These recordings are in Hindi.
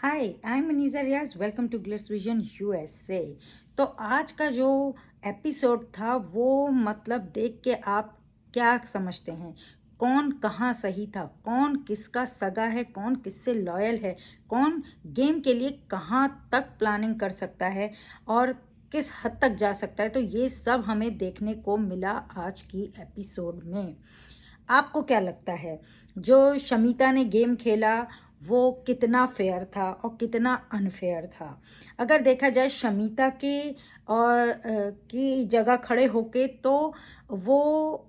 Hi I am Aneeza Riaz. Welcome to Glitz Vision USA. तो आज का जो एपिसोड था वो मतलब देख के आप क्या समझते हैं? कौन कहाँ सही था, कौन किसका सगा है, कौन किससे लॉयल है, कौन गेम के लिए कहाँ तक प्लानिंग कर सकता है और किस हद तक जा सकता है। तो ये सब हमें देखने को मिला आज की एपिसोड में। आपको क्या लगता है जो शमिता ने गेम खेला वो कितना फेयर था और कितना अनफेयर था? अगर देखा जाए शमिता के और की जगह खड़े होके तो वो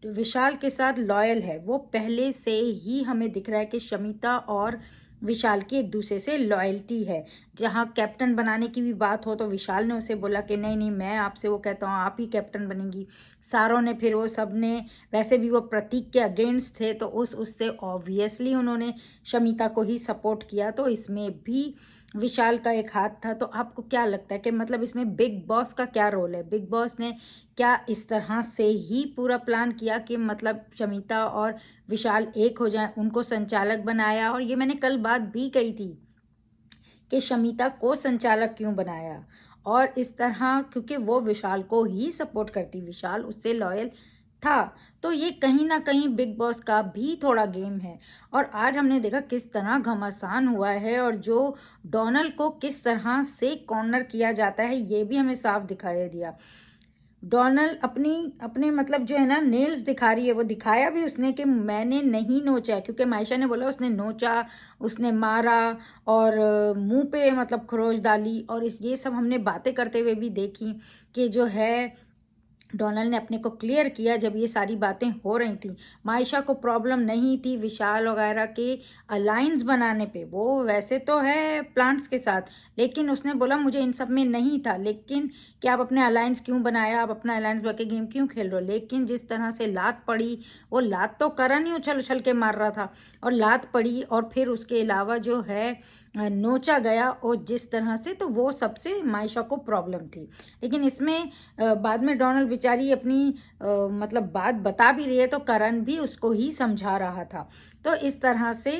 विशाल के साथ लॉयल है। वो पहले से ही हमें दिख रहा है कि शमिता और विशाल की एक दूसरे से लॉयल्टी है। जहाँ कैप्टन बनाने की भी बात हो तो विशाल ने उसे बोला कि नहीं नहीं, मैं आपसे वो कहता हूँ, आप ही कैप्टन बनेंगी। सारों ने फिर वो सब ने, वैसे भी वो प्रतीक के अगेंस्ट थे तो उससे ऑब्वियसली उन्होंने शमिता को ही सपोर्ट किया। तो इसमें भी विशाल का एक हाथ था। तो आपको क्या लगता है कि मतलब इसमें बिग बॉस का क्या रोल है? बिग बॉस ने क्या इस तरह से ही पूरा प्लान किया कि मतलब शमिता और विशाल एक हो जाए, उनको संचालक बनाया? और ये मैंने कल बात भी कही थी कि शमिता को संचालक क्यों बनाया, और इस तरह क्योंकि वो विशाल को ही सपोर्ट करती, विशाल उससे लॉयल था। तो ये कहीं ना कहीं बिग बॉस का भी थोड़ा गेम है। और आज हमने देखा किस तरह घमासान हुआ है और जो डोनाल्ड को किस तरह से कॉर्नर किया जाता है ये भी हमें साफ दिखाई दिया। डोनाल्ड अपनी अपने मतलब जो है ना नेल्स दिखा रही है। वो दिखाया भी उसने कि मैंने नहीं नोचा, क्योंकि मायशा ने बोला उसने नोचा, उसने मारा और मुंह पे मतलब खरोच डाली। और इस ये सब हमने बातें करते हुए भी देखी कि जो है डोनाल्ड ने अपने को क्लियर किया जब ये सारी बातें हो रही थी। मायशा को प्रॉब्लम नहीं थी विशाल वगैरह के अलायंस बनाने पे, वो वैसे तो है प्लांट्स के साथ, लेकिन उसने बोला मुझे इन सब में नहीं था। लेकिन कि आप अपने अलायंस क्यों बनाया, आप अपना अलायंस बना के गेम क्यों खेल रहे हो? लेकिन जिस तरह से लात पड़ी, वो लात तो करण ही उछल उछल के मार रहा था और लात पड़ी, और फिर उसके अलावा जो है नोचा गया और जिस तरह से, तो वो सबसे मायशा को प्रॉब्लम थी। लेकिन इसमें बाद में डोनाल्ड बेचारी अपनी मतलब बात बता भी रही है तो करण भी उसको ही समझा रहा था। तो इस तरह से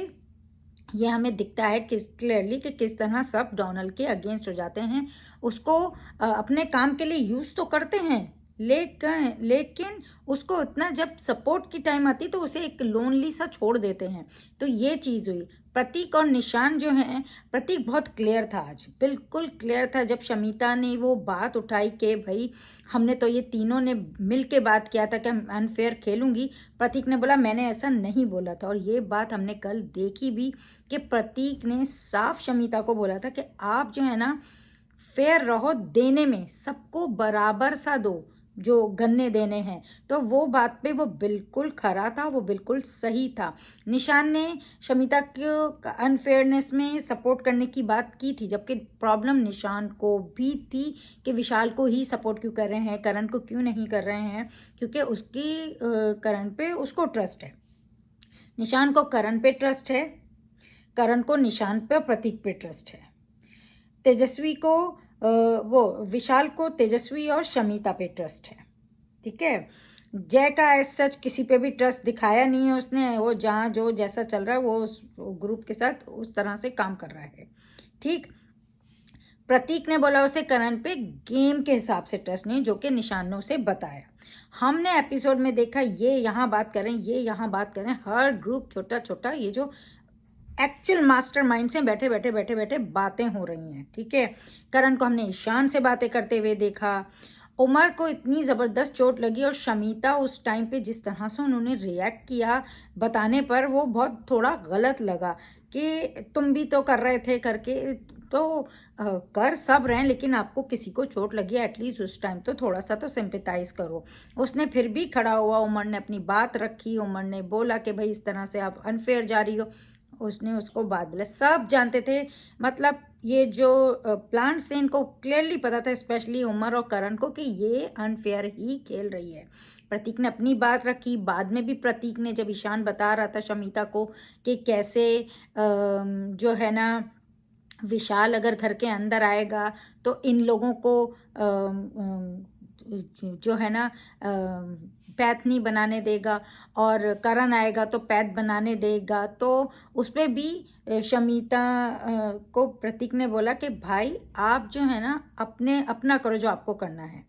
ये हमें दिखता है किस क्लियरली कि किस तरह सब डोनाल्ड के अगेंस्ट हो जाते हैं। उसको अपने काम के लिए यूज तो करते हैं, लेकिन उसको इतना जब सपोर्ट की टाइम आती तो उसे एक लोनली सा छोड़ देते हैं। तो ये चीज़ हुई। प्रतीक और निशान जो हैं, प्रतीक बहुत क्लियर था आज, बिल्कुल क्लियर था। जब शमिता ने वो बात उठाई कि भाई हमने तो ये तीनों ने मिल के बात किया था कि हम अनफेयर खेलूंगी, प्रतीक ने बोला मैंने ऐसा नहीं बोला था। और ये बात हमने कल देखी भी कि प्रतीक ने साफ शमिता को बोला था कि आप जो है ना फेयर रहो, देने में सबको बराबर सा दो जो गन्ने देने हैं। तो वो बात पे वो बिल्कुल खरा था, वो बिल्कुल सही था। निशान ने शमिता को अनफेयरनेस में सपोर्ट करने की बात की थी, जबकि प्रॉब्लम निशान को भी थी कि विशाल को ही सपोर्ट क्यों कर रहे हैं, करण को क्यों नहीं कर रहे हैं, क्योंकि उसकी करण पे उसको ट्रस्ट है। निशान को करण पे ट्रस्ट है, करण को निशान पे और प्रतीक पे ट्रस्ट है। तेजस्वी को वो विशाल को तेजस्वी और शमिता पे ट्रस्ट है। ठीक है। जय का एज सच किसी पे भी ट्रस्ट दिखाया नहीं है उसने। वो जहाँ जो जैसा चल रहा है वो उस ग्रुप के साथ उस तरह से काम कर रहा है। ठीक। प्रतीक ने बोला उसे करण पे गेम के हिसाब से ट्रस्ट नहीं, जो कि निशान ने उसे बताया। हमने एपिसोड में देखा ये यहाँ बात करें, ये यहाँ बात करें, हर ग्रुप छोटा छोटा, ये जो एक्चुअल मास्टर माइंड से बैठे बैठे बैठे बैठे बातें हो रही हैं। ठीक है। करण को हमने ईशान से बातें करते हुए देखा। उमर को इतनी ज़बरदस्त चोट लगी और शमिता उस टाइम पे जिस तरह से उन्होंने रिएक्ट किया बताने पर, वो बहुत थोड़ा गलत लगा कि तुम भी तो कर रहे थे करके। तो कर सब रहे हैं, लेकिन आपको किसी को चोट लगी है एटलीस्ट उस टाइम तो थोड़ा सा तो सिंपैथाइज करो। उसने फिर भी खड़ा हुआ, उमर ने अपनी बात रखी, उमर ने बोला कि भाई इस तरह से आप अनफेयर जा रही हो। उसने उसको बात बोला, सब जानते थे। मतलब ये जो प्लांट्स थे इनको क्लियरली पता था, स्पेशली उमर और करण को, कि ये अनफेयर ही खेल रही है। प्रतीक ने अपनी बात रखी। बाद में भी प्रतीक ने जब ईशान बता रहा था शमिता को कि कैसे जो है ना विशाल अगर घर के अंदर आएगा तो इन लोगों को जो है ना पैथ नहीं बनाने देगा, और करण आएगा तो पैथ बनाने देगा। तो उस पर भी शमिता को प्रतीक ने बोला कि भाई आप जो है ना अपना करो जो आपको करना है,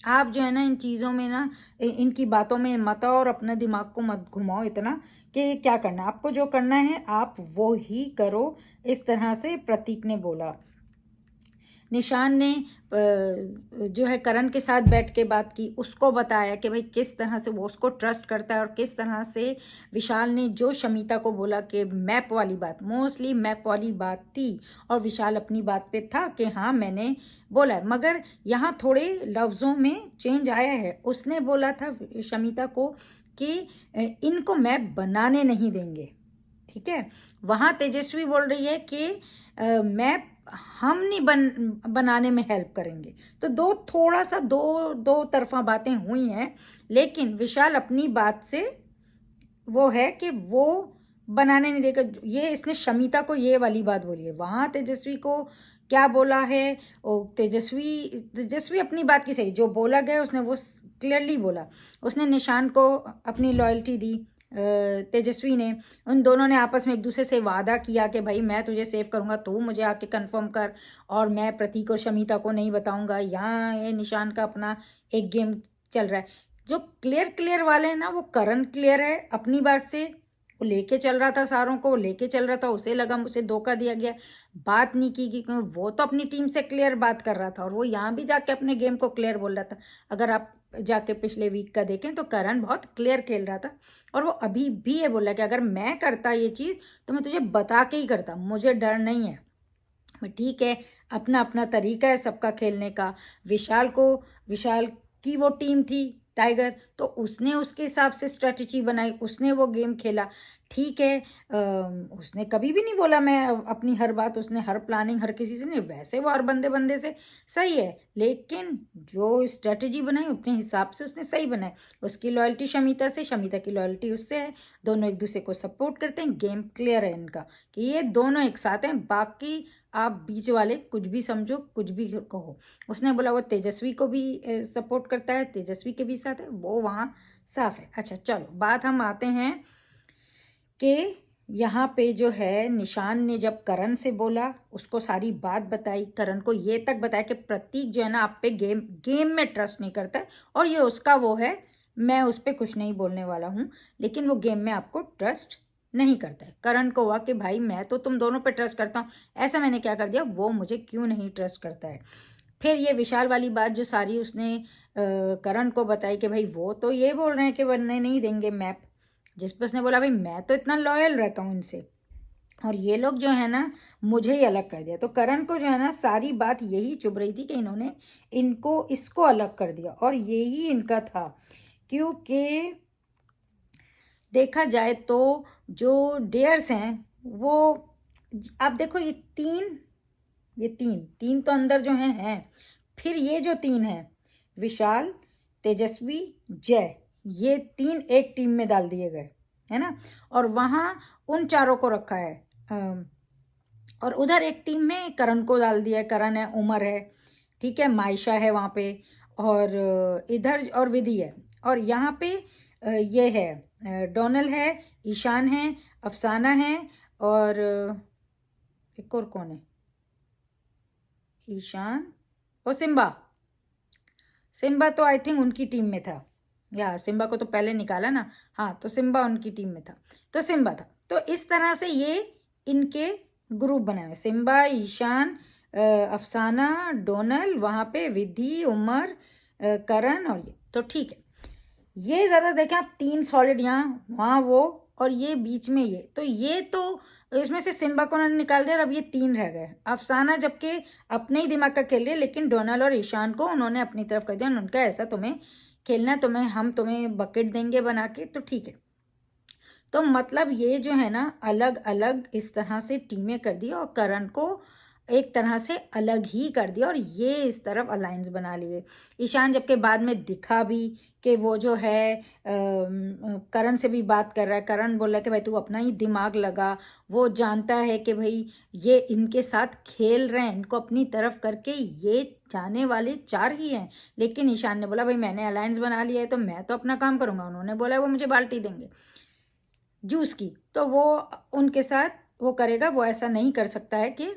आप जो है ना इन चीज़ों में ना इनकी बातों में मत आओ और अपने दिमाग को मत घुमाओ इतना कि क्या करना है, आपको जो करना है आप वो ही करो, इस तरह से प्रतीक ने बोला। निशान ने जो है करण के साथ बैठ के बात की, उसको बताया कि भाई किस तरह से वो उसको ट्रस्ट करता है और किस तरह से विशाल ने जो शमिता को बोला कि मैप वाली बात, मोस्टली मैप वाली बात थी, और विशाल अपनी बात पे था कि हाँ मैंने बोला है, मगर यहाँ थोड़े लफ्ज़ों में चेंज आया है। उसने बोला था शमिता को कि इनको मैप बनाने नहीं देंगे, ठीक है। वहाँ तेजस्वी बोल रही है कि मैप हम नहीं बनाने में हेल्प करेंगे। तो थोड़ा सा दो तरफा बातें हुई हैं, लेकिन विशाल अपनी बात से वो है कि वो बनाने नहीं देगा। ये इसने शमिता को ये वाली बात बोली है। वहाँ तेजस्वी को क्या बोला है, तेजस्वी अपनी बात की सही, जो बोला गया उसने वो क्लियरली बोला। उसने निशान को अपनी लॉयल्टी दी, तेजस्वी ने, उन दोनों ने आपस में एक दूसरे से वादा किया कि भाई मैं तुझे सेव करूंगा, तू मुझे आके कंफर्म कर, और मैं प्रतीक और शमिता को नहीं बताऊंगा। यहाँ ये निशान का अपना एक गेम चल रहा है। जो क्लियर वाले हैं ना, वो करण क्लियर है अपनी बात से, वो लेके चल रहा था सारों को, लेके चल रहा था, उसे लगा मुझे धोखा दिया गया, बात नहीं की क्योंकि वो तो अपनी टीम से क्लियर बात कर रहा था, और वो यहाँ भी जाके अपने गेम को क्लियर बोल रहा था। अगर आप जाके पिछले वीक का देखें तो करण बहुत क्लियर खेल रहा था, और वो अभी भी ये बोला कि अगर मैं करता ये चीज़ तो मैं तुझे बता के ही करता, मुझे डर नहीं है। ठीक है, अपना अपना तरीका है सबका खेलने का। विशाल की वो टीम थी टाइगर, तो उसने उसके हिसाब से स्ट्रेटजी बनाई, उसने वो गेम खेला, ठीक है। उसने कभी भी नहीं बोला मैं अपनी हर बात, उसने हर प्लानिंग हर किसी से नहीं, वैसे वो हर बंदे से सही है, लेकिन जो स्ट्रेटजी बनाई अपने हिसाब से उसने सही बनाई। उसकी लॉयल्टी शमिता से, शमिता की लॉयल्टी उससे है, दोनों एक दूसरे को सपोर्ट करते हैं, गेम क्लियर है इनका कि ये दोनों एक साथ हैं। बाकी आप बीच वाले कुछ भी समझो, कुछ भी कहो। उसने बोला वो तेजस्वी को भी सपोर्ट करता है, तेजस्वी के भी साथ है, वो वहाँ साफ है। अच्छा चलो, बात हम आते हैं कि यहाँ पे जो है निशान ने जब करण से बोला, उसको सारी बात बताई, करण को ये तक बताया कि प्रतीक जो है ना आप पे गेम में ट्रस्ट नहीं करता है, और ये उसका वो है, मैं उस पर कुछ नहीं बोलने वाला हूँ, लेकिन वो गेम में आपको ट्रस्ट नहीं करता है। करण को हुआ कि भाई मैं तो तुम दोनों पे ट्रस्ट करता हूँ, ऐसा मैंने क्या कर दिया, वो मुझे क्यों नहीं ट्रस्ट करता है। फिर ये विशाल वाली बात जो सारी उसने करण को बताई कि भाई वो तो ये बोल रहे हैं कि बनने नहीं देंगे मैप, जिस पर उसने बोला भाई मैं तो इतना लॉयल रहता हूँ इनसे, और ये लोग जो है ना मुझे ही अलग कर दिया। तो करण को जो है ना सारी बात यही चुभ रही थी कि इन्होंने इसको अलग कर दिया, और यही इनका था। क्योंकि देखा जाए तो जो डेयर्स हैं वो, आप देखो ये तीन तो अंदर जो हैं, फिर ये जो तीन हैं विशाल, तेजस्वी, जय, ये तीन एक टीम में डाल दिए गए है ना, और वहाँ उन चारों को रखा है, और उधर एक टीम में करण को डाल दिया है, करण है, उमर है, ठीक है, मायशा है वहाँ पे, और इधर और विधि है, और यहाँ पे ये है डोनल है, ईशान है, अफसाना है, और एक और कौन है, ईशान और सिम्बा तो आई थिंक उनकी टीम में था, या सिम्बा को तो पहले निकाला ना, हाँ तो सिम्बा उनकी टीम में था, तो सिम्बा था। तो इस तरह से ये इनके ग्रुप बने हुए, सिम्बा, ईशान, अफसाना, डोनल, वहाँ पे विधि, उमर, करण, और ये तो ठीक है। ये ज़रा देखें आप, तीन सॉलिड यहाँ, वहाँ वो, और ये बीच में ये तो इसमें से सिम्बा को उन्होंने निकाल दिया, और अब ये तीन रह गए। अफसाना जबकि अपने ही दिमाग का खेल रही है, लेकिन डोनाल्ड और ईशान को उन्होंने अपनी तरफ कर दिया, उन्होंने कहा ऐसा तुम्हें खेलना है, हम तुम्हें बकेट देंगे बना के, तो ठीक है। तो मतलब ये जो है ना अलग अलग इस तरह से टीमें कर दी, और करण को एक तरह से अलग ही कर दिया और ये इस तरफ अलायंस बना लिए। ईशान जबकि बाद में दिखा भी कि वो जो है करण से भी बात कर रहा है। करण बोल रहा है कि भाई तू अपना ही दिमाग लगा। वो जानता है कि भाई ये इनके साथ खेल रहे हैं, इनको अपनी तरफ करके ये जाने वाले 4 ही हैं। लेकिन ईशान ने बोला भाई मैंने अलायंस बना लिया है तो मैं तो अपना काम करूँगा। उन्होंने बोला वो मुझे बाल्टी देंगे जूस की, तो वो उनके साथ वो करेगा। वो ऐसा नहीं कर सकता है कि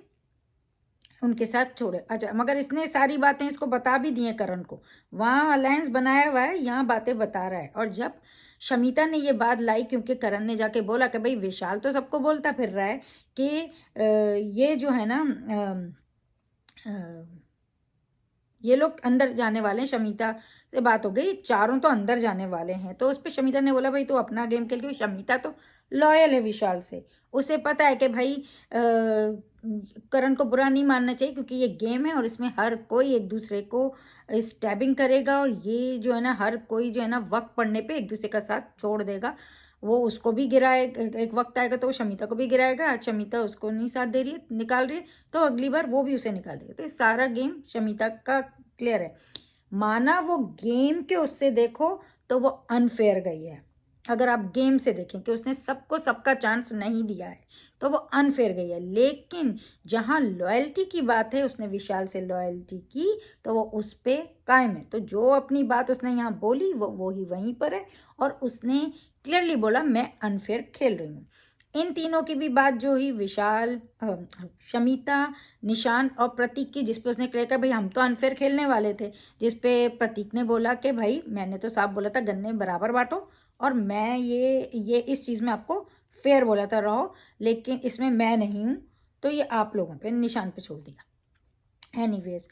उनके साथ छोड़े। अच्छा, मगर इसने सारी बातें इसको बता भी दी हैं करण को। वहाँ अलायंस बनाया हुआ है, यहाँ बातें बता रहा है। और जब शमिता ने ये बात लाई, क्योंकि करण ने जाके बोला कि भाई विशाल तो सबको बोलता फिर रहा है कि ये जो है ना ये लोग अंदर जाने वाले हैं। शमिता से बात हो गई, चारों तो अंदर जाने वाले हैं। तो उस पर शमिता ने बोला भाई तू अपना गेम खेल, क्योंकि शमिता तो लॉयल है विशाल से। उसे पता है कि भाई करण को बुरा नहीं मानना चाहिए, क्योंकि ये गेम है और इसमें हर कोई एक दूसरे को स्टैबिंग करेगा। और ये जो है ना हर कोई जो है ना वक्त पड़ने पे एक दूसरे का साथ छोड़ देगा। वो उसको भी गिराए, एक वक्त आएगा तो वो शमिता को भी गिराएगा। आज शमिता उसको नहीं साथ दे रही है, निकाल रही है, तो अगली बार वो भी उसे निकाल देगा। तो ये सारा गेम शमिता का क्लियर है। माना वो गेम के उससे देखो तो वो अनफेयर गई है। अगर आप गेम से देखें कि उसने सबको सबका चांस नहीं दिया है तो वो अनफेयर गई है। लेकिन जहां लॉयल्टी की बात है, उसने विशाल से लॉयल्टी की तो वो उस पर कायम है। तो जो अपनी बात उसने यहाँ बोली वो ही वहीं पर है। और उसने क्लियरली बोला मैं अनफेयर खेल रही हूँ। इन तीनों की भी बात जो हुई, विशाल, शमिता, निशान और प्रतीक की, जिसपे उसने क्लियर किया भाई हम तो अनफेयर खेलने वाले थे। जिसपे प्रतीक ने बोला कि भाई मैंने तो साफ बोला था गन्ने बराबर बांटो, और मैं ये इस चीज़ में आपको फेयर बोला था रहो, लेकिन इसमें मैं नहीं हूँ, तो ये आप लोगों पे, निशान पे छोड़ दिया। एनीवेज,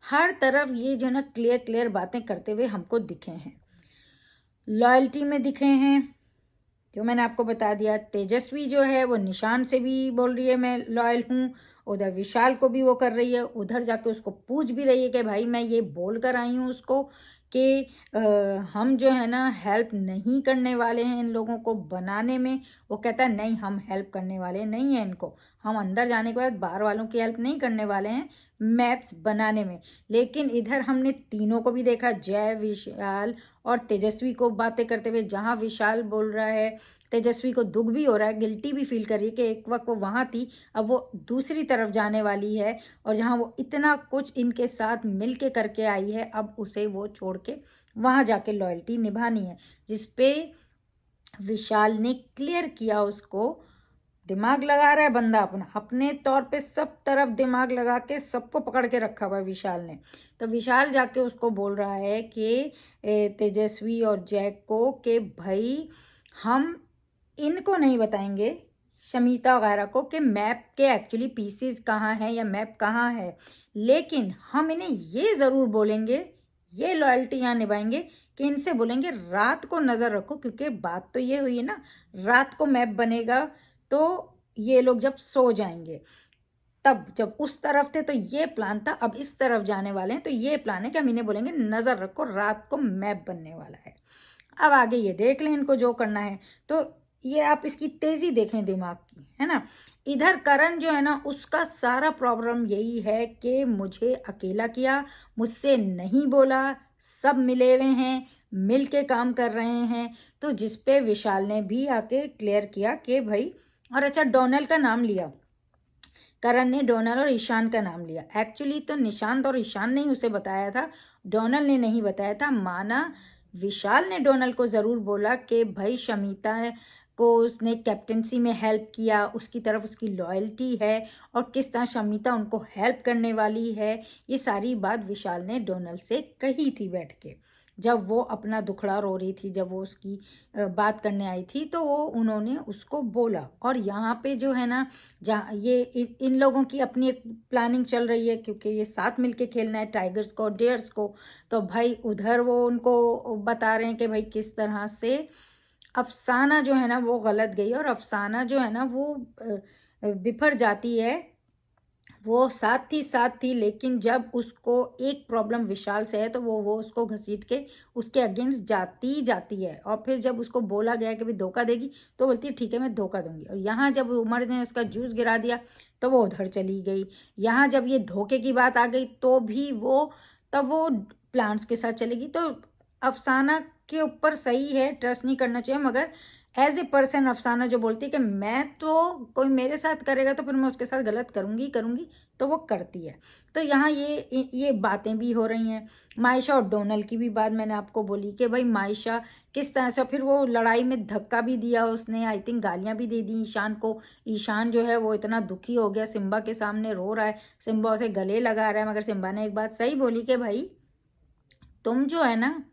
हर तरफ ये जो है ना क्लियर बातें करते हुए हमको दिखे हैं। लॉयल्टी में दिखे हैं, जो मैंने आपको बता दिया। तेजस्वी जो है वो निशान से भी बोल रही है मैं लॉयल हूँ। उधर विशाल को भी वो कर रही है, उधर जाके उसको पूछ भी रही है कि भाई मैं ये बोल कर आई हूँ उसको कि हम जो है ना हेल्प नहीं करने वाले हैं इन लोगों को बनाने में। वो कहता है नहीं हम हेल्प करने वाले नहीं हैं इनको, हम अंदर जाने के बाद बाहर वालों की हेल्प नहीं करने वाले हैं मैप्स बनाने में। लेकिन इधर हमने तीनों को भी देखा, जय, विशाल और तेजस्वी को बातें करते हुए। जहाँ विशाल बोल रहा है, तेजस्वी को दुख भी हो रहा है, गिल्टी भी फील कर रही है कि एक वक्त वो वहाँ थी, अब वो दूसरी तरफ जाने वाली है। और जहाँ वो इतना कुछ इनके साथ मिल के करके आई है, अब उसे वो छोड़ के वहाँ जाके लॉयल्टी निभानी है। जिसपे विशाल ने क्लियर किया उसको, दिमाग लगा रहा है बंदा अपना, अपने तौर पे सब तरफ दिमाग लगा के सबको पकड़ के रखा हुआ है विशाल ने। तो विशाल जाके उसको बोल रहा है कि तेजस्वी और जैक को कि भाई हम इनको नहीं बताएंगे, शमिता वगैरह को, कि मैप के एक्चुअली पीसेस कहाँ हैं या मैप कहाँ है। लेकिन हम इन्हें ये ज़रूर बोलेंगे, ये लॉयल्टी यहाँ निभाएंगे कि इनसे बोलेंगे रात को नज़र रखो, क्योंकि बात तो ये हुई है ना रात को मैप बनेगा तो ये लोग जब सो जाएंगे, तब जब उस तरफ थे तो ये प्लान था, अब इस तरफ जाने वाले हैं तो ये प्लान है कि हम इन्हें बोलेंगे नज़र रखो रात को मैप बनने वाला है। अब आगे ये देख लें इनको जो करना है। तो ये आप इसकी तेज़ी देखें दिमाग की, है ना। इधर करण जो है ना उसका सारा प्रॉब्लम यही है कि मुझे अकेला किया, मुझसे नहीं बोला, सब मिले हुए हैं, मिल के काम कर रहे हैं। तो जिस पे विशाल ने भी आके क्लियर किया कि भाई, और अच्छा डोनाल्ड का नाम लिया, करण ने डोनाल्ड और ईशान का नाम लिया। एक्चुअली तो निशांत और ईशान ने ही उसे बताया था, डोनाल्ड ने नहीं बताया था। माना विशाल ने डोनाल्ड को ज़रूर बोला कि भाई शमिता को उसने कैप्टनसी में हेल्प किया, उसकी तरफ उसकी लॉयल्टी है और किस तरह शमिता उनको हेल्प करने वाली है। ये सारी बात विशाल ने डोनाल्ड से कही थी बैठ के, जब वो अपना दुखड़ा रो रही थी, जब वो उसकी बात करने आई थी, तो वो उन्होंने उसको बोला। और यहाँ पे जो है ना, जहाँ ये इन लोगों की अपनी एक प्लानिंग चल रही है, क्योंकि ये साथ मिलके खेलना है टाइगर्स को और डेयर्स को। तो भाई उधर वो उनको बता रहे हैं कि भाई किस तरह से अफसाना जो है ना वो गलत गई, और अफसाना जो है ना वो बिफर जाती है वो साथ थी, लेकिन जब उसको एक प्रॉब्लम विशाल से है तो वो उसको घसीट के उसके अगेंस्ट जाती है। और फिर जब उसको बोला गया कि भाई धोखा देगी तो बोलती है ठीक है मैं धोखा दूंगी। और यहाँ जब उमर ने उसका जूस गिरा दिया तो वो उधर चली गई। यहाँ जब ये धोखे की बात आ गई तो भी तब वो प्लांट्स के साथ चलेगी। तो अफसाना के ऊपर सही है, ट्रस्ट नहीं करना चाहिए, मगर एज ए पर्सन अफसाना जो बोलती है कि मैं तो कोई मेरे साथ करेगा तो फिर मैं उसके साथ गलत करूंगी, तो वो करती है। तो यहाँ ये बातें भी हो रही हैं। मायशा और डोनल की भी बात मैंने आपको बोली कि भाई मायशा किस तरह से, फिर वो लड़ाई में धक्का भी दिया उसने, आई थिंक गालियां भी दे दी ईशान को। ईशान जो है वो इतना दुखी हो गया, सिम्बा के सामने रो रहा है, सिम्बा उसे गले लगा रहा है। मगर सिम्बा ने एक बात सही बोली कि भाई तुम जो है ना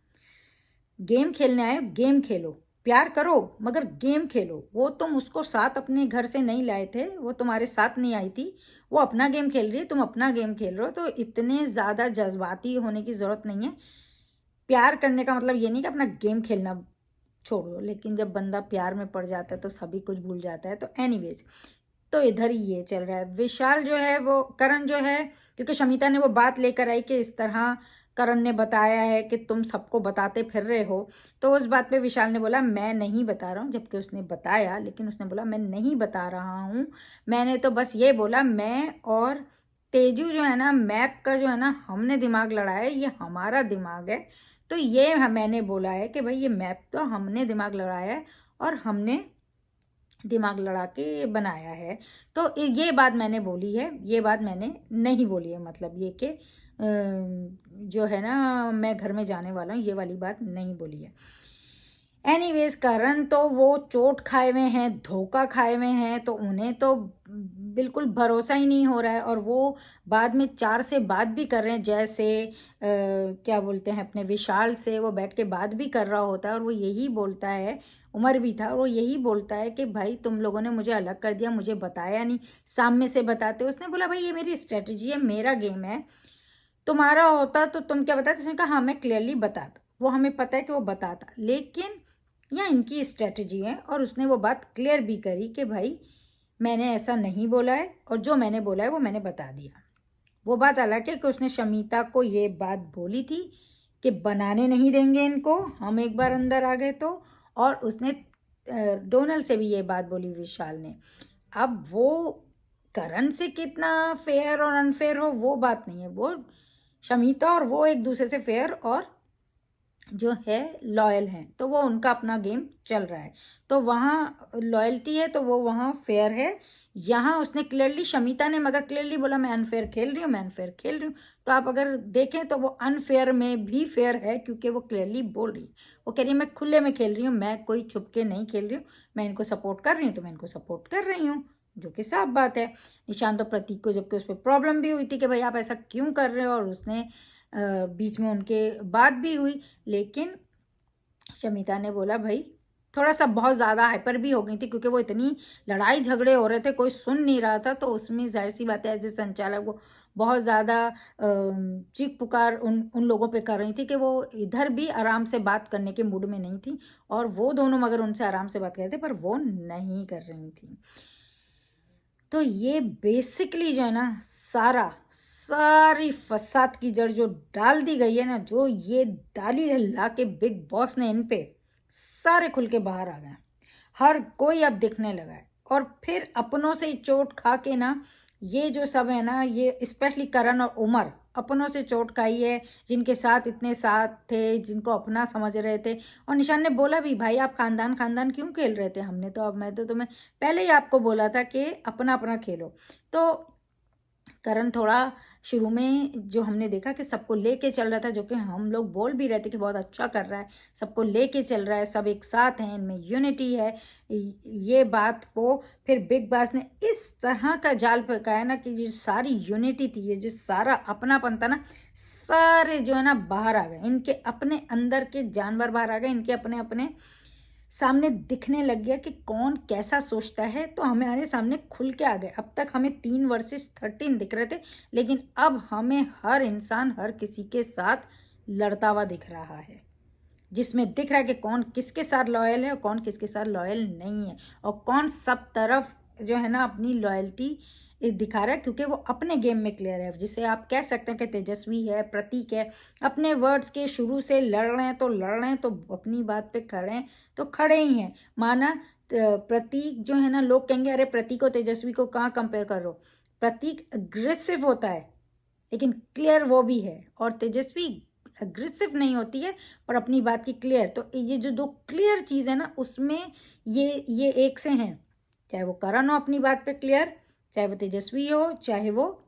गेम खेलने आए हो, गेम खेलो, प्यार करो मगर गेम खेलो। वो तुम उसको साथ अपने घर से नहीं लाए थे, वो तुम्हारे साथ नहीं आई थी, वो अपना गेम खेल रही है, तुम अपना गेम खेल रहे हो। तो इतने ज़्यादा जज्बाती होने की ज़रूरत नहीं है। प्यार करने का मतलब ये नहीं कि अपना गेम खेलना छोड़ दो, लेकिन जब बंदा प्यार में पड़ जाता है तो सभी कुछ भूल जाता है। तो एनीवेज, तो इधर ही ये चल रहा है। विशाल जो है वो करण जो है, क्योंकि शमिता ने वो बात लेकर आई कि इस तरह करण ने बताया है कि तुम सबको बताते फिर रहे हो, तो उस बात पे विशाल ने बोला मैं नहीं बता रहा हूँ, जबकि उसने बताया, लेकिन उसने बोला मैं नहीं बता रहा हूँ, मैंने तो बस ये बोला मैं और तेजू जो है ना मैप का जो है ना हमने दिमाग लड़ाया है, ये हमारा दिमाग है। तो ये मैंने बोला है कि भाई ये मैप तो हमने दिमाग लड़ाया है और हमने दिमाग लड़ा के बनाया है। तो ये बात मैंने बोली है, ये बात मैंने नहीं बोली है, मतलब ये कि जो है ना मैं घर में जाने वाला हूँ, ये वाली बात नहीं बोली है। एनीवेज करण तो वो चोट खाए हुए हैं, धोखा खाए हुए हैं, तो उन्हें तो बिल्कुल भरोसा ही नहीं हो रहा है। और वो बाद में 4 से बात भी कर रहे हैं, जैसे क्या बोलते हैं अपने विशाल से वो बैठ के बात भी कर रहा होता है, और वो यही बोलता है, उमर भी था और वो यही बोलता है कि भाई तुम लोगों ने मुझे अलग कर दिया, मुझे बताया नहीं, सामने से बताते। उसने बोला भाई ये मेरी स्ट्रेटजी है, मेरा गेम है, तुम्हारा होता तो तुम क्या बताते। उसने कहा हाँ मैं क्लियरली बताता, वो हमें पता है कि वो बताता, लेकिन यह इनकी स्ट्रेटजी है। और उसने वो बात क्लियर भी करी कि भाई मैंने ऐसा नहीं बोला है, और जो मैंने बोला है वो मैंने बता दिया। वो बात अलग है कि उसने शमिता को ये बात बोली थी कि बनाने नहीं देंगे इनको, हम एक बार अंदर आ गए तो। और उसने डोनल से भी ये बात बोली विशाल ने। अब वो करण से कितना फेयर और अनफेयर हो वो बात नहीं है, वो शमिता और वो एक दूसरे से फेयर और जो है लॉयल हैं, तो वो उनका अपना गेम चल रहा है, तो वहाँ लॉयल्टी है, तो वो वहाँ फेयर है। यहाँ उसने क्लियरली, शमिता ने मगर क्लियरली बोला मैं अनफेयर खेल रही हूँ, मैं अनफेयर खेल रही हूँ। तो आप अगर देखें तो वो अनफेयर में भी फेयर है, क्योंकि वो क्लियरली बोल रही है, वो कह रही है मैं खुले में खेल रही हूँ, मैं कोई छुप के नहीं खेल रही हूँ, मैं इनको सपोर्ट कर रही हूँ तो मैं इनको सपोर्ट कर रही हूँ, जो कि साफ बात है। निशान तो प्रतीक को, जबकि उस पर प्रॉब्लम भी हुई थी कि भाई आप ऐसा क्यों कर रहे हो, और उसने बीच में उनके बात भी हुई, लेकिन शमिता ने बोला भाई थोड़ा सा बहुत ज़्यादा हाइपर भी हो गई थी, क्योंकि वो इतनी लड़ाई झगड़े हो रहे थे, कोई सुन नहीं रहा था, तो उसमें जाहिर सी बात है एज ए संचालक वो बहुत ज़्यादा चीख पुकार उन लोगों पे कर रही थी कि वो इधर भी आराम से बात करने के मूड में नहीं थी, और वो दोनों मगर उनसे आराम से बात कर रहे थे, पर वो नहीं कर रही थी। तो ये बेसिकली जो है ना सारी फसाद की जड़ जो डाल दी गई है ना, जो ये डाली है ला के बिग बॉस ने इन पे, सारे खुल के बाहर आ गए, हर कोई अब दिखने लगा है। और फिर अपनों से ही चोट खा के ना, ये जो सब है ना, ये स्पेशली करण और उमर अपनों से चोट खाई है, जिनके साथ इतने साथ थे, जिनको अपना समझ रहे थे। और निशान ने बोला भी भाई आप खानदान खानदान क्यों खेल रहे थे, हमने तो, अब मैं तो तुम्हें पहले ही आपको बोला था कि अपना अपना खेलो। तो करण थोड़ा शुरू में जो हमने देखा कि सबको लेके चल रहा था, जो कि हम लोग बोल भी रहे थे कि बहुत अच्छा कर रहा है, सबको लेके चल रहा है, सब एक साथ हैं, इनमें यूनिटी है, ये बात को फिर बिग बॉस ने इस तरह का जाल पकाया ना कि जो सारी यूनिटी थी, ये जो सारा अपनापन था ना, सारे जो है ना बाहर आ गए, इनके अपने अंदर के जानवर बाहर आ गए, इनके अपने अपने सामने दिखने लग गया कि कौन कैसा सोचता है। तो हमारे सामने खुल के आ गए। अब तक हमें 3 वर्सेस 13 दिख रहे थे, लेकिन अब हमें हर इंसान हर किसी के साथ लड़ता हुआ दिख रहा है, जिसमें दिख रहा है कि कौन किसके साथ लॉयल है और कौन किसके साथ लॉयल नहीं है, और कौन सब तरफ जो है ना अपनी लॉयल्टी ये दिखा रहा है क्योंकि वो अपने गेम में क्लियर है, जिसे आप कह सकते हैं कि तेजस्वी है, प्रतीक है, अपने वर्ड्स के शुरू से लड़ रहे हैं तो लड़ रहे हैं, तो अपनी बात पे खड़े हैं तो खड़े ही हैं। माना प्रतीक जो है ना, लोग कहेंगे अरे प्रतीक और तेजस्वी को कहाँ कंपेयर करो, प्रतीक अग्रेसिव होता है लेकिन क्लियर वो भी है, और तेजस्वी अग्रेसिव नहीं होती है पर अपनी बात की क्लियर। तो ये जो दो क्लियर चीज़ है ना, उसमें ये एक से हैं, चाहे वो करण हो अपनी बात पे क्लियर, चाहे वो तेजस्वी हो, चाहे वो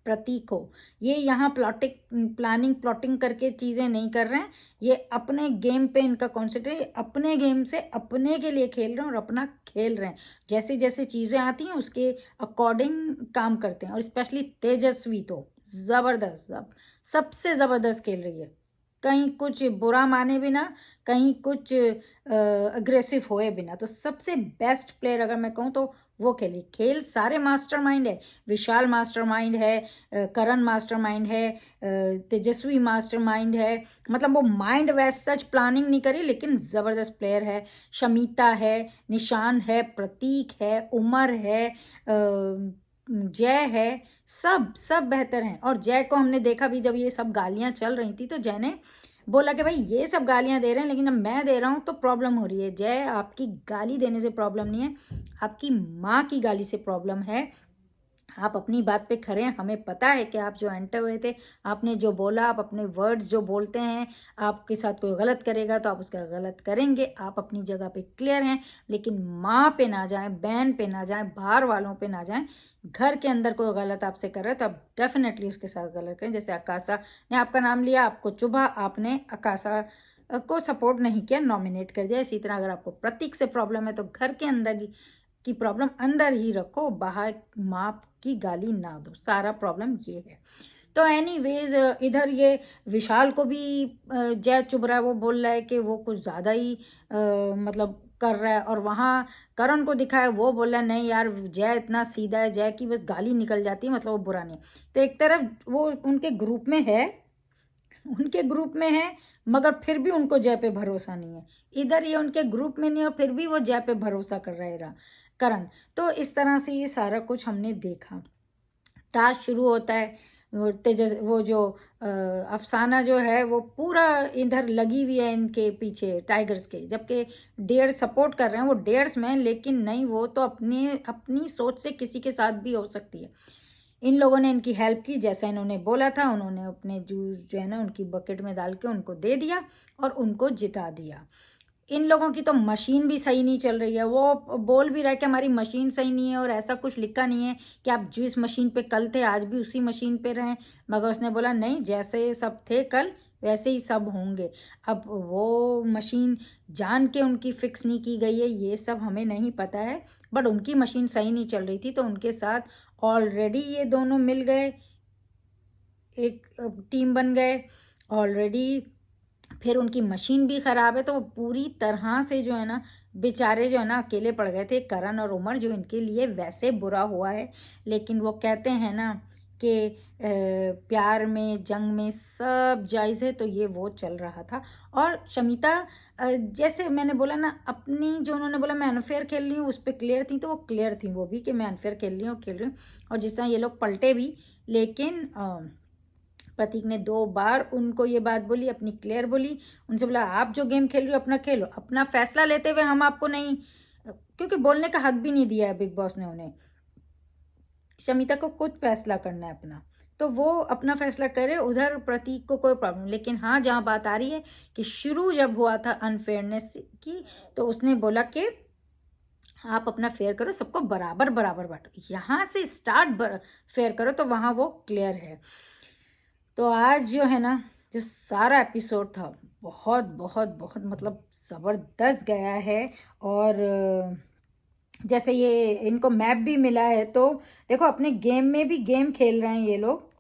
प्रतीक हो। ये यहाँ प्लॉटिंग करके चीज़ें नहीं कर रहे हैं, ये अपने गेम पे इनका कॉन्सेंट्रेट, अपने गेम से अपने के लिए खेल रहे हैं और अपना खेल रहे हैं। जैसे जैसे चीज़ें आती हैं उसके अकॉर्डिंग काम करते हैं, और स्पेशली तेजस्वी तो ज़बरदस्त, सबसे ज़बरदस्त खेल रही है, कहीं कुछ बुरा माने बिना, कहीं कुछ अग्रेसिव होए बिना। तो सबसे बेस्ट प्लेयर अगर मैं कहूँ तो वो खेली। खेल सारे मास्टरमाइंड है, विशाल मास्टरमाइंड है, करण मास्टरमाइंड है, तेजस्वी मास्टरमाइंड है, मतलब वो माइंड वैसे सच प्लानिंग नहीं करी लेकिन ज़बरदस्त प्लेयर है। शमिता है, निशान है, प्रतीक है, उमर है, जय है, सब बेहतर हैं। और जय को हमने देखा भी, जब ये सब गालियां चल रही थी तो जय ने बोला कि भाई ये सब गालियां दे रहे हैं लेकिन जब मैं दे रहा हूँ तो प्रॉब्लम हो रही है। जय, आपकी गाली देने से प्रॉब्लम नहीं है, आपकी माँ की गाली से प्रॉब्लम है। आप अपनी बात पे खड़े हैं, हमें पता है कि आप जो एंटर हुए थे, आपने जो बोला, आप अपने वर्ड्स जो बोलते हैं, आपके साथ कोई गलत करेगा तो आप उसका गलत करेंगे, आप अपनी जगह पे क्लियर हैं। लेकिन माँ पे ना जाएं, बहन पे ना जाएं, बाहर वालों पे ना जाएं। घर के अंदर कोई गलत आपसे कर रहा है तो आप डेफिनेटली उसके साथ गलत करें। जैसे आकाशा ने आपका नाम लिया, आपको चुभा, आपने आकाशा को सपोर्ट नहीं किया, नॉमिनेट कर दिया। इसी तरह अगर आपको प्रतीक से प्रॉब्लम है तो घर के अंदर की प्रॉब्लम अंदर ही रखो, बाहर माँ की गाली ना दो, सारा प्रॉब्लम ये है। तो एनीवेज इधर ये विशाल को भी जय चुभ रहा है, वो बोल रहा है कि वो कुछ ज़्यादा ही मतलब कर रहा है, और वहाँ करण को दिखा है, वो बोल रहा है नहीं यार जय इतना सीधा है, जय की बस गाली निकल जाती है, मतलब वो बुरा नहीं है। तो एक तरफ वो उनके ग्रुप में है मगर फिर भी उनको जय पे भरोसा नहीं है, इधर ये उनके ग्रुप में नहीं और फिर भी वो जय पे भरोसा कर रहा है करण। तो इस तरह से ये सारा कुछ हमने देखा। टास्क शुरू होता है, वो जो अफसाना जो है वो पूरा इधर लगी हुई है इनके पीछे टाइगर्स के, जबकि डेयर सपोर्ट कर रहे हैं, वो डेयर्स में, लेकिन नहीं, वो तो अपनी सोच से किसी के साथ भी हो सकती है। इन लोगों ने इनकी हेल्प की, जैसा इन्होंने बोला था, उन्होंने अपने जूस जो है ना उनकी बकेट में डाल के उनको दे दिया और उनको जिता दिया। इन लोगों की तो मशीन भी सही नहीं चल रही है, वो बोल भी रहा है कि हमारी मशीन सही नहीं है, और ऐसा कुछ लिखा नहीं है कि आप जिस मशीन पे कल थे आज भी उसी मशीन पे रहें। मगर उसने बोला नहीं, जैसे सब थे कल वैसे ही सब होंगे। अब वो मशीन जान के उनकी फिक्स नहीं की गई है, ये सब हमें नहीं पता है, बट उनकी मशीन सही नहीं चल रही थी तो उनके साथ ऑलरेडी ये दोनों मिल गए, एक टीम बन गए ऑलरेडी। फिर उनकी मशीन भी ख़राब है तो वो पूरी तरह से जो है ना बेचारे जो है ना अकेले पड़ गए थे, करण और उमर, जो इनके लिए वैसे बुरा हुआ है। लेकिन वो कहते हैं ना कि प्यार में जंग में सब जायज़ है, तो ये वो चल रहा था। और शमिता जैसे मैंने बोला ना, अपनी जो उन्होंने बोला मैं अनफेयर खेल रही हूँ उस पर क्लियर थी, तो वो क्लियर थी वो भी कि मैं अनफेयर खेल रही हूँ। और जिस तरह ये लोग पलटे भी, लेकिन प्रतीक ने 2 बार उनको ये बात बोली, अपनी क्लियर बोली, उनसे बोला आप जो गेम खेल रही हो अपना खेलो, अपना फैसला लेते हुए हम आपको नहीं, क्योंकि बोलने का हक भी नहीं दिया है बिग बॉस ने उन्हें, शमिता को खुद फैसला करना है अपना, तो वो अपना फैसला करे, उधर प्रतीक को कोई प्रॉब्लम। लेकिन हाँ, जहाँ बात आ रही है कि शुरू जब हुआ था अनफेयरनेस की, तो उसने बोला कि आप अपना फेयर करो, सबको बराबर बराबर बांटो, यहाँ से स्टार्ट फेयर करो, तो वहाँ वो क्लियर है। तो आज जो है ना, जो सारा एपिसोड था बहुत बहुत बहुत मतलब ज़बरदस्त गया है। और जैसे ये इनको मैप भी मिला है, तो देखो अपने गेम में भी गेम खेल रहे हैं ये लोग,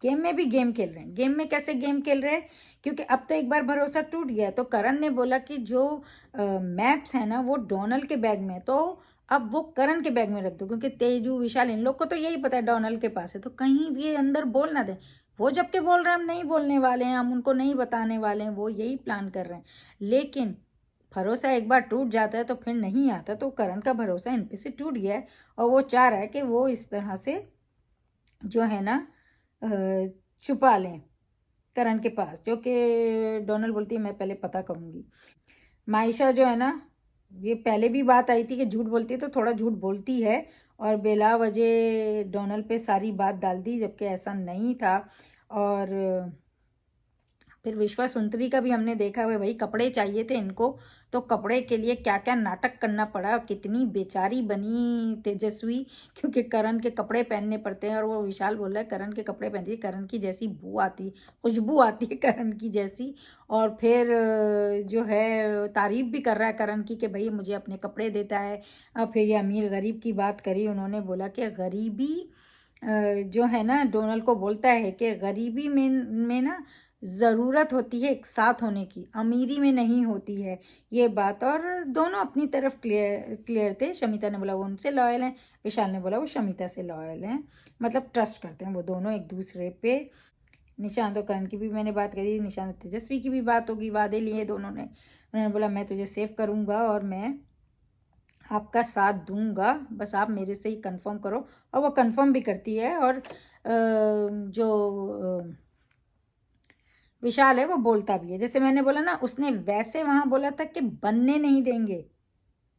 गेम में भी गेम खेल रहे हैं। गेम में कैसे गेम खेल रहे हैं, क्योंकि अब तो एक बार भरोसा टूट गया, तो करण ने बोला कि जो मैप्स है ना वो डोनल के बैग में है, तो अब वो करण के बैग में रख दो, क्योंकि तेजू विशाल इन लोग को तो यही पता है डोनल के पास है, तो कहीं ये अंदर बोल ना दे। वो जबकि बोल रहे हैं हम नहीं बोलने वाले हैं, हम उनको नहीं बताने वाले हैं, वो यही प्लान कर रहे हैं। लेकिन भरोसा एक बार टूट जाता है तो फिर नहीं आता, तो करण का भरोसा इन पे से टूट गया है और वो चाह रहा है कि वो इस तरह से जो है ना छुपा लें करण के पास, जो कि डोनल बोलती है मैं पहले पता करूँगी। मायशा जो है ना, ये पहले भी बात आई थी कि झूठ बोलती है तो थोड़ा झूठ बोलती है और बेला वजह डोनल पे सारी बात डाल दी, जबकि ऐसा नहीं था। और फिर विश्वा सुंदरी का भी हमने देखा हुआ, भाई कपड़े चाहिए थे इनको, तो कपड़े के लिए क्या क्या नाटक करना पड़ा, कितनी बेचारी बनी तेजस्वी, क्योंकि करण के कपड़े पहनने पड़ते हैं। और वो विशाल बोल रहा है करण के कपड़े पहनती है, करण की जैसी बू आती, खुशबू आती है करण की जैसी। और फिर जो है तारीफ भी कर रहा है करण की कि भाई मुझे अपने कपड़े देता है। फिर ये अमीर गरीब की बात करी, उन्होंने बोला कि गरीबी जो है ना, डोनल को बोलता है कि गरीबी में ना ज़रूरत होती है एक साथ होने की, अमीरी में नहीं होती है ये बात। और दोनों अपनी तरफ क्लियर थे। शमिता ने बोला वो उनसे लॉयल हैं, विशाल ने बोला वो शमिता से लॉयल हैं, मतलब ट्रस्ट करते हैं वो दोनों एक दूसरे पे। निशांत और करण की भी मैंने बात करी, निशांत तेजस्वी की भी बात होगी, वादे लिए दोनों ने। उन्होंने बोला मैं तुझे सेव करूँगा और मैं आपका साथ दूंगा, बस आप मेरे से ही कंफर्म करो। और वो कंफर्म भी करती है। और जो विशाल है वो बोलता भी है, जैसे मैंने बोला ना, उसने वैसे वहाँ बोला था कि बनने नहीं देंगे,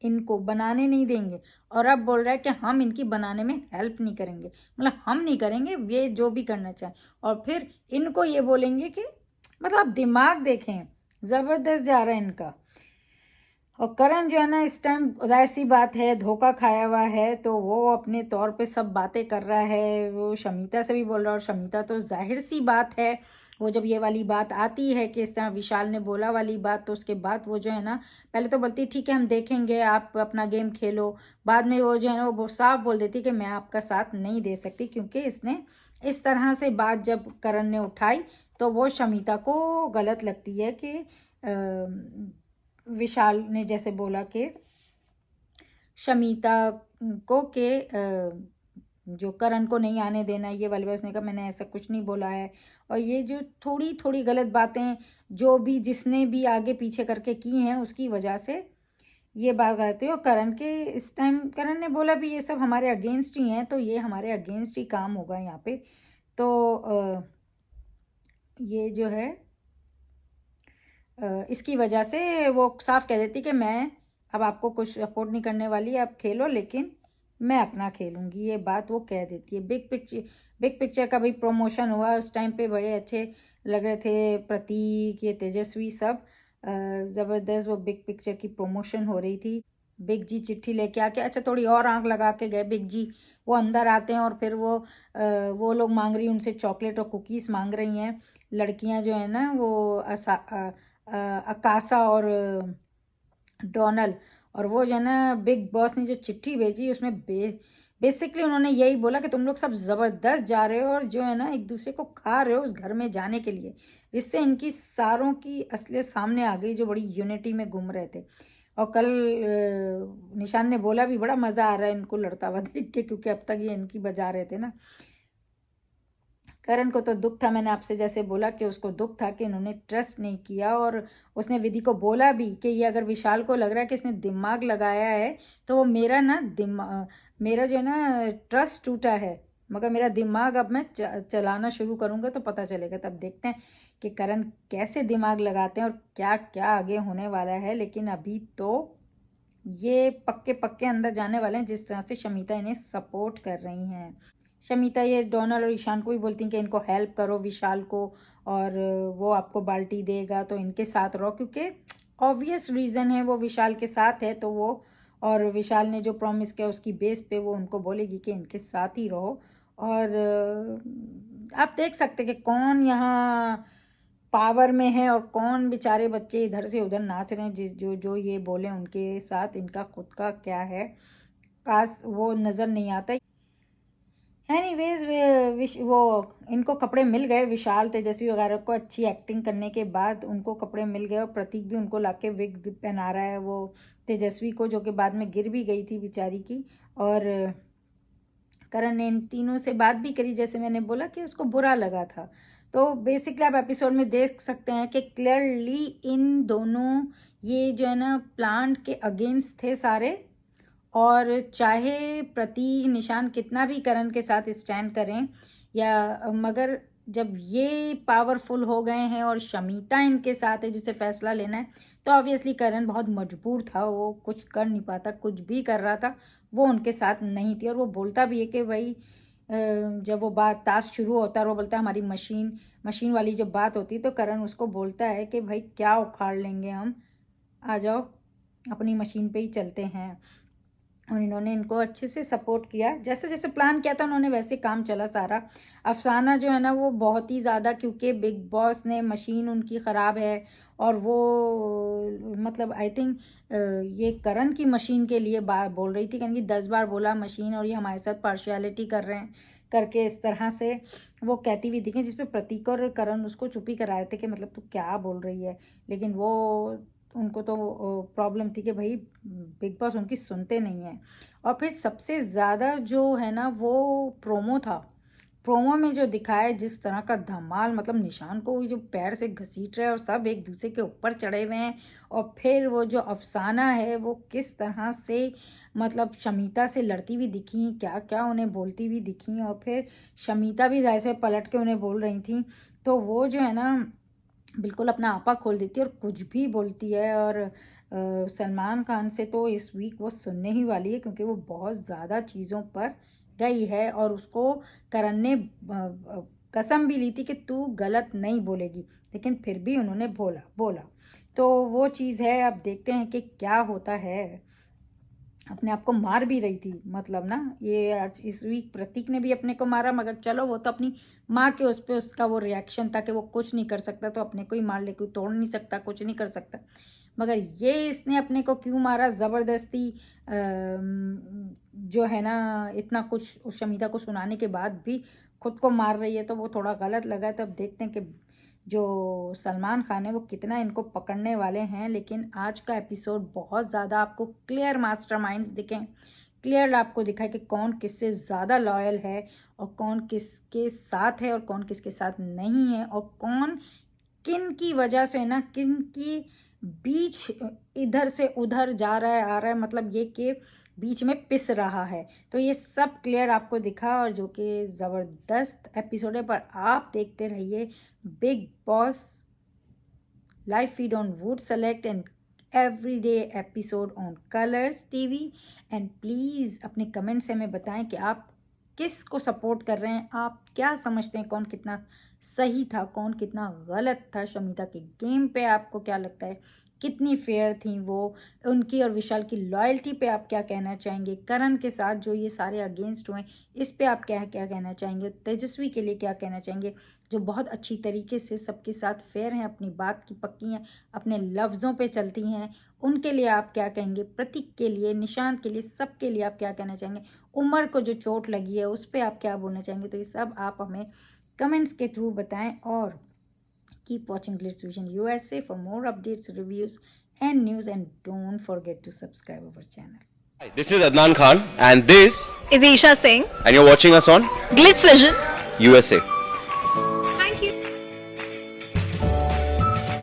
इनको बनाने नहीं देंगे, और अब बोल रहा है कि हम इनकी बनाने में हेल्प नहीं करेंगे, मतलब हम नहीं करेंगे, ये जो भी करना चाहें। और फिर इनको ये बोलेंगे कि मतलब आप दिमाग देखें, ज़बरदस्त जा रहा है इनका। और करण जो है ना इस टाइम जाहिर सी बात है धोखा खाया हुआ है, तो वो अपने तौर पे सब बातें कर रहा है, वो शमिता से भी बोल रहा है। और शमिता तो जाहिर सी बात है, वो जब ये वाली बात आती है कि इस तरह विशाल ने बोला वाली बात, तो उसके बाद वो जो है ना पहले तो बोलती ठीक है हम देखेंगे, आप अपना गेम खेलो। बाद में वो जो है ना वो साफ बोल देती कि मैं आपका साथ नहीं दे सकती, क्योंकि इसने इस तरह से बात जब करण ने उठाई तो वो शमिता को गलत लगती है कि विशाल ने जैसे बोला कि शमिता को के जो करण को नहीं आने देना, ये वाली बात उसने कहा मैंने ऐसा कुछ नहीं बोला है। और ये जो थोड़ी थोड़ी गलत बातें जो भी जिसने भी आगे पीछे करके की हैं उसकी वजह से ये बात करते हो। करण के इस टाइम करण ने बोला भी ये सब हमारे अगेंस्ट ही हैं, तो ये हमारे अगेंस्ट ही काम होगा यहाँ पे। तो ये जो है इसकी वजह से वो साफ कह देती कि मैं अब आपको कुछ सपोर्ट नहीं करने वाली, आप खेलो लेकिन मैं अपना खेलूँगी, ये बात वो कह देती है। बिग पिक्चर का भी प्रमोशन हुआ उस टाइम पे, बड़े अच्छे लग रहे थे प्रतीक, ये तेजस्वी सब ज़बरदस्त वो बिग पिक्चर की प्रमोशन हो रही थी। बिग जी चिट्ठी लेके आके, अच्छा थोड़ी और आंख लगा के गए बिग जी, वो अंदर आते हैं और फिर वो लोग मांग रही, उनसे चॉकलेट और कुकीज़ मांग रही हैं लड़कियां जो है ना, वो अकासा और डोनल। और वो जो है ना बिग बॉस ने जो चिट्ठी भेजी उसमें बेसिकली उन्होंने यही बोला कि तुम लोग सब ज़बरदस्त जा रहे हो और जो है ना एक दूसरे को खा रहे हो उस घर में जाने के लिए, जिससे इनकी सारों की असलियत सामने आ गई, जो बड़ी यूनिटी में घूम रहे थे। और कल निशान ने बोला भी बड़ा मज़ा आ रहा है इनको लड़ता हुआ देख के, क्योंकि अब तक ये इनकी बजा रहे थे ना। करण को तो दुख था, मैंने आपसे जैसे बोला कि उसको दुख था कि इन्होंने ट्रस्ट नहीं किया। और उसने विधि को बोला भी कि ये अगर विशाल को लग रहा है कि इसने दिमाग लगाया है, तो वो मेरा ना मेरा जो है ना ट्रस्ट टूटा है, मगर मेरा दिमाग अब मैं चलाना शुरू करूँगा तो पता चलेगा, तब देखते हैं कि करण कैसे दिमाग लगाते हैं और क्या क्या आगे होने वाला है। लेकिन अभी तो ये पक्के पक्के अंदर जाने वाले हैं, जिस तरह से शमिता इन्हें सपोर्ट कर रही हैं। शमिता ये डोनल और ईशान को भी बोलती हैं कि इनको हेल्प करो विशाल को, और वो आपको बाल्टी देगा तो इनके साथ रहो, क्योंकि ऑब्वियस रीज़न है वो विशाल के साथ है तो वो, और विशाल ने जो प्रॉमिस किया उसकी बेस पे वो उनको बोलेगी कि इनके साथ ही रहो। और आप देख सकते कि कौन यहाँ पावर में है और कौन बेचारे बच्चे इधर से उधर नाच रहे हैं, जो जो ये बोले उनके साथ इनका खुद का क्या है खास वो नज़र नहीं आता। एनीवेज वो इनको कपड़े मिल गए, विशाल तेजस्वी वगैरह को अच्छी एक्टिंग करने के बाद उनको कपड़े मिल गए, और प्रतीक भी उनको लाके विग पहना रहा है वो तेजस्वी को, जो कि बाद में गिर भी गई थी बेचारी की। और करण ने इन तीनों से बात भी करी, जैसे मैंने बोला कि उसको बुरा लगा था, तो बेसिकली आप एपिसोड में देख सकते हैं कि क्लियरली इन दोनों ये जो है ना प्लांट के अगेंस्ट थे सारे, और चाहे प्रतीक निशान कितना भी करण के साथ स्टैंड करें या, मगर जब ये पावरफुल हो गए हैं और शमीता इनके साथ है जिसे फैसला लेना है, तो ऑब्वियसली करण बहुत मजबूर था, वो कुछ कर नहीं पाता, कुछ भी कर रहा था वो उनके साथ नहीं थी। और वो बोलता भी है कि भाई जब वो बात टास्क शुरू होता है और वो बोलता है हमारी मशीन वाली जब बात होती है, तो करण उसको बोलता है कि भाई क्या उखाड़ लेंगे हम, आ जाओ अपनी मशीन पे ही चलते हैं। और इन्होंने इनको अच्छे से सपोर्ट किया, जैसे जैसे प्लान किया था उन्होंने वैसे काम चला सारा। अफसाना जो है ना वो बहुत ही ज़्यादा, क्योंकि बिग बॉस ने मशीन उनकी ख़राब है और वो मतलब आई थिंक ये करण की मशीन के लिए बात बोल रही थी, क्योंकि 10 बार बोला मशीन और ये हमारे साथ पार्शियलिटी कर रहे हैं करके, इस तरह से वो कहती हुई दिखी, जिसपे प्रतीक और करण उसको चुप ही कराए थे कि मतलब तू क्या बोल रही है। लेकिन वो उनको तो प्रॉब्लम थी कि भाई बिग बॉस उनकी सुनते नहीं हैं। और फिर सबसे ज़्यादा जो है ना वो प्रोमो था, प्रोमो में जो दिखाया है जिस तरह का धमाल, मतलब निशान को जो पैर से घसीट रहे हैं और सब एक दूसरे के ऊपर चढ़े हुए हैं, और फिर वो जो अफसाना है वो किस तरह से मतलब शमीता से लड़ती हुई दिखी, क्या क्या उन्हें बोलती हुई दिखी, और फिर शमीता भी जैसे पलट के उन्हें बोल रही थी, तो वो जो है ना बिल्कुल अपना आपा खोल देती है और कुछ भी बोलती है। और सलमान खान से तो इस वीक वो सुनने ही वाली है, क्योंकि वो बहुत ज़्यादा चीज़ों पर गई है और उसको करण ने कसम भी ली थी कि तू गलत नहीं बोलेगी, लेकिन फिर भी उन्होंने बोला। तो वो चीज़ है, अब देखते हैं कि क्या होता है। अपने आप को मार भी रही थी, मतलब ना ये आज इस वीक प्रतीक ने भी अपने को मारा, मगर चलो वो तो अपनी माँ के उस पर उसका वो रिएक्शन था कि वो कुछ नहीं कर सकता, तो अपने को ही मार ले, कोई तोड़ नहीं सकता, कुछ नहीं कर सकता। मगर ये इसने अपने को क्यों मारा ज़बरदस्ती, जो है ना इतना कुछ शमीता को सुनाने के बाद भी खुद को मार रही है, तो वो थोड़ा गलत लगा। तो अब देखते हैं कि जो सलमान खान है वो कितना इनको पकड़ने वाले हैं। लेकिन आज का एपिसोड बहुत ज़्यादा आपको क्लियर मास्टरमाइंड्स दिखें, क्लियर आपको दिखा है कि कौन किससे ज़्यादा लॉयल है और कौन किसके साथ है और कौन किसके साथ नहीं है, और कौन किन की वजह से ना किन की बीच इधर से उधर जा रहा है आ रहा है, मतलब ये कि बीच में पिस रहा है। तो ये सब क्लियर आपको दिखा, और जो कि ज़बरदस्त एपिसोड है। पर आप देखते रहिए big boss live feed on would select and everyday episode on Colors TV. And please अपने कमेंट से हमें बताएं कि आप किस को सपोर्ट कर रहे हैं, आप क्या समझते हैं कौन कितना सही था, कौन कितना गलत था शमीता के गेम पे, आपको क्या लगता है कितनी फेयर थी वो, उनकी और विशाल की लॉयल्टी पे आप क्या कहना चाहेंगे, करण के साथ जो ये सारे अगेंस्ट हुए इस पे आप क्या क्या कहना चाहेंगे, तेजस्वी के लिए क्या कहना चाहेंगे जो बहुत अच्छी तरीके से सबके साथ फेयर हैं, अपनी बात की पक्की हैं, अपने लफ्ज़ों पे चलती हैं, उनके लिए आप क्या कहेंगे, प्रतीक के लिए, निशांत के लिए, सबके लिए आप क्या कहना चाहेंगे, उमर को जो चोट लगी है उस पर आप क्या बोलना चाहेंगे। तो ये सब आप हमें कमेंट्स के थ्रू बताएं, और keep watching Glitz Vision USA for more updates, reviews and news, and don't forget to subscribe our channel. Hi, this is Adnan Khan and this is Isha Singh. and you're watching us on Glitz Vision USA.